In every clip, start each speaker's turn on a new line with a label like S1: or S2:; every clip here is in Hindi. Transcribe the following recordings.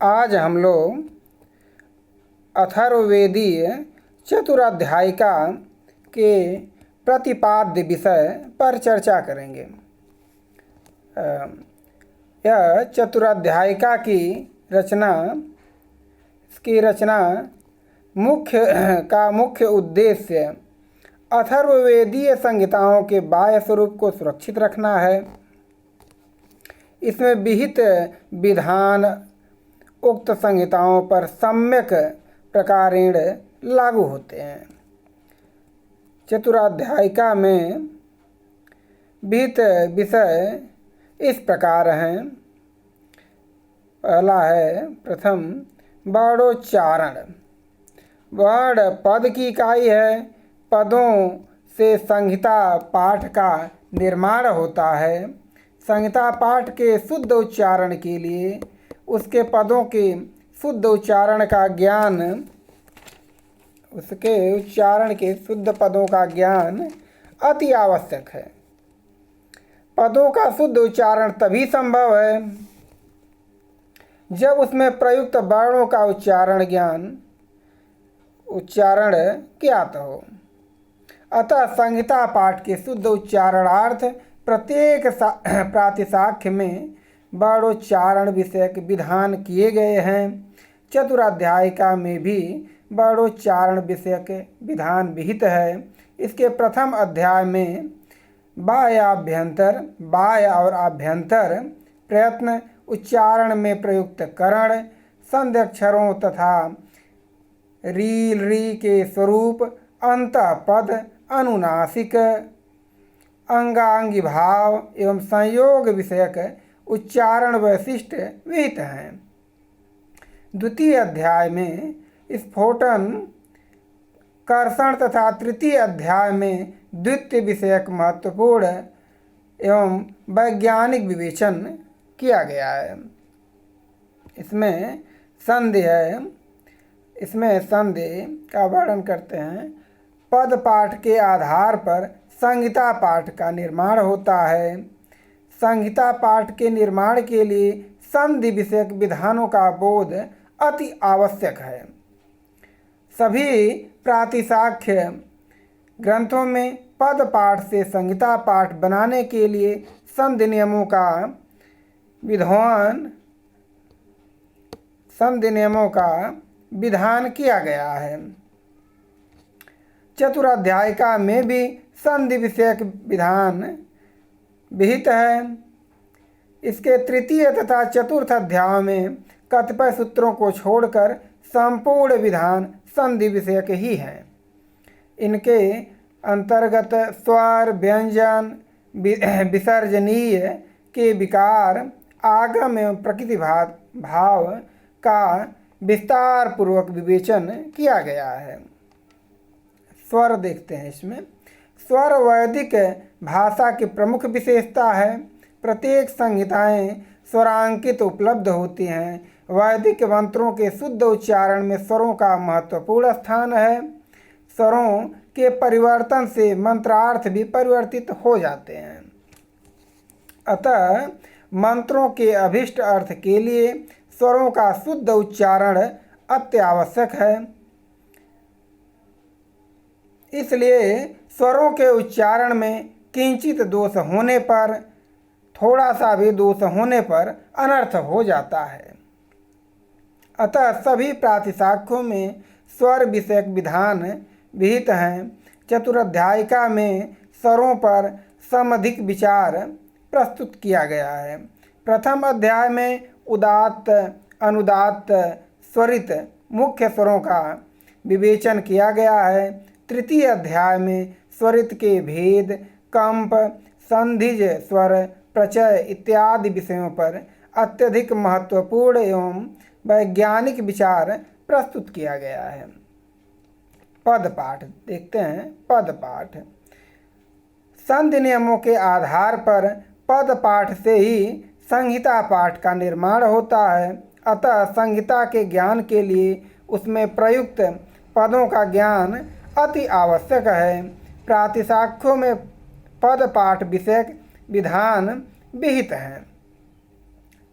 S1: आज हम लोग अथर्ववेदीय चतुराध्यायिका के प्रतिपाद्य विषय पर चर्चा करेंगे। यह चतुराध्यायिका की रचना मुख्य उद्देश्य अथर्ववेदीय संहिताओं के बाह्य स्वरूप को सुरक्षित रखना है। इसमें विहित विधान उक्त संहिताओं पर सम्यक प्रकारेण लागू होते हैं। चतुराध्यायिका में विहित विषय इस प्रकार हैं। पहला है, प्रथम वर्णोच्चारण। वर्ण पद की इकाई है। पदों से संहिता पाठ का निर्माण होता है। संहिता पाठ के शुद्ध उच्चारण के लिए उसके पदों के शुद्ध उच्चारण का ज्ञान शुद्ध पदों का ज्ञान अति आवश्यक है। पदों का शुद्ध उच्चारण तभी संभव है जब उसमें प्रयुक्त वर्णों का उच्चारण ज्ञात हो। अतः संहिता पाठ के शुद्ध उच्चारणार्थ प्रत्येक प्रातिशाख्य में वर्णोच्चारण विषयक विधान किए गए हैं। चतुराध्यायिका में भी वर्णोच्चारण विषयक विधान विहित है। इसके प्रथम अध्याय में बाह्य और आभ्यंतर प्रयत्न, उच्चारण में प्रयुक्त करण, संध्यक्षरों तथा री के स्वरूप, अंतःपद, अनुनासिक, अंगांगी भाव एवं संयोग विषयक उच्चारण वैशिष्ट विहित हैं। द्वितीय अध्याय में स्फोटन, कर्षण तथा तृतीय अध्याय में द्वितीय विषयक महत्वपूर्ण एवं वैज्ञानिक विवेचन किया गया है। इसमें संधि का वर्णन करते हैं। पद पाठ के आधार पर संहिता पाठ का निर्माण होता है। संहिता पाठ के निर्माण के लिए संधि विषयक विधानों का बोध अति आवश्यक है। सभी प्रातिशाख्य ग्रंथों में पद पाठ से संहिता पाठ बनाने के लिए संधि नियमों का विधान किया गया है। चतुराध्यायिका में भी संधि विषयक विधान विहित है। इसके तृतीय तथा चतुर्थ अध्याय में कतिपय सूत्रों को छोड़कर संपूर्ण विधान संधि विषयक ही हैं। इनके अंतर्गत स्वर, व्यंजन, विसर्जनीय के विकार, आगम एवं प्रकृति भाव का विस्तार पूर्वक विवेचन किया गया है। स्वर देखते हैं। इसमें स्वर वैदिक भाषा की प्रमुख विशेषता है। प्रत्येक संहिताएं स्वरांकित उपलब्ध होती हैं। वैदिक मंत्रों के शुद्ध उच्चारण में स्वरों का महत्वपूर्ण स्थान है। स्वरों के परिवर्तन से मंत्रार्थ भी परिवर्तित हो जाते हैं। अतः मंत्रों के अभीष्ट अर्थ के लिए स्वरों का शुद्ध उच्चारण अत्यावश्यक है। इसलिए स्वरों के उच्चारण में किंचित दोष होने पर, थोड़ा सा भी दोष होने पर अनर्थ हो जाता है। अतः सभी प्रातिशाख्यों में स्वर विषयक विधान विहित हैं। चतुराध्यायिका में स्वरों पर समधिक विचार प्रस्तुत किया गया है। प्रथम अध्याय में उदात्त, अनुदात्त, स्वरित मुख्य स्वरों का विवेचन किया गया है। तृतीय अध्याय में स्वरित के भेद, कंप, संधिज स्वर, प्रचय इत्यादि विषयों पर अत्यधिक महत्वपूर्ण एवं वैज्ञानिक विचार प्रस्तुत किया गया है। पद पाठ देखते हैं। पद पाठ संधि नियमों के आधार पर पद पाठ से ही संहिता पाठ का निर्माण होता है। अतः संहिता के ज्ञान के लिए उसमें प्रयुक्त पदों का ज्ञान अति आवश्यक है। प्रातिशाख्यों में पद पाठ विषयक विधान विहित हैं।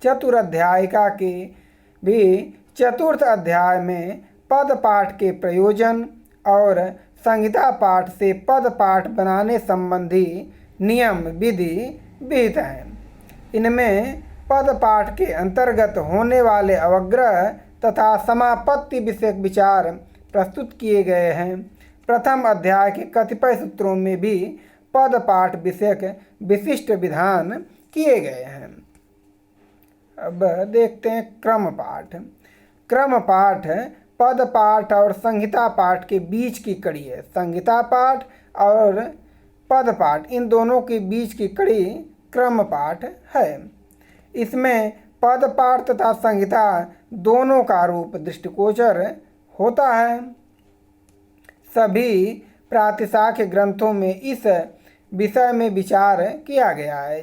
S1: चतुराध्यायिका के भी चतुर्थ अध्याय में पद पाठ के प्रयोजन और संहिता पाठ से पद पाठ बनाने संबंधी नियम विधि विहित हैं। इनमें पद पाठ के अंतर्गत होने वाले अवग्रह तथा समापत्ति विषयक विचार प्रस्तुत किए गए हैं। प्रथम अध्याय के कतिपय सूत्रों में भी पद पाठ विषयक विशिष्ट विधान किए गए हैं। अब देखते हैं क्रम पाठ। क्रम पाठ पद पाठ और संहिता पाठ के बीच की कड़ी है। संहिता पाठ और पद पाठ इन दोनों के बीच की कड़ी क्रम पाठ है। इसमें पद पाठ तथा संहिता दोनों का रूप दृष्टिगोचर होता है। सभी प्रातिशाख्य ग्रंथों में इस विषय में विचार किया गया है।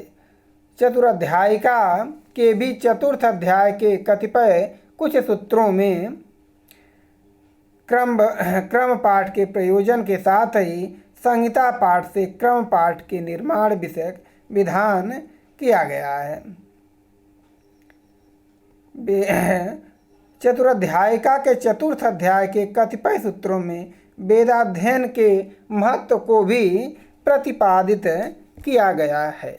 S1: चतुराध्यायिका के भी चतुर्थ अध्याय के कतिपय कुछ सूत्रों में क्रम पाठ के प्रयोजन के साथ ही संहिता पाठ से क्रम पाठ के निर्माण विषयक विधान किया गया है। चतुराध्यायिका के चतुर्थ अध्याय के कतिपय सूत्रों में वेदाध्ययन के महत्व को भी प्रतिपादित किया गया है।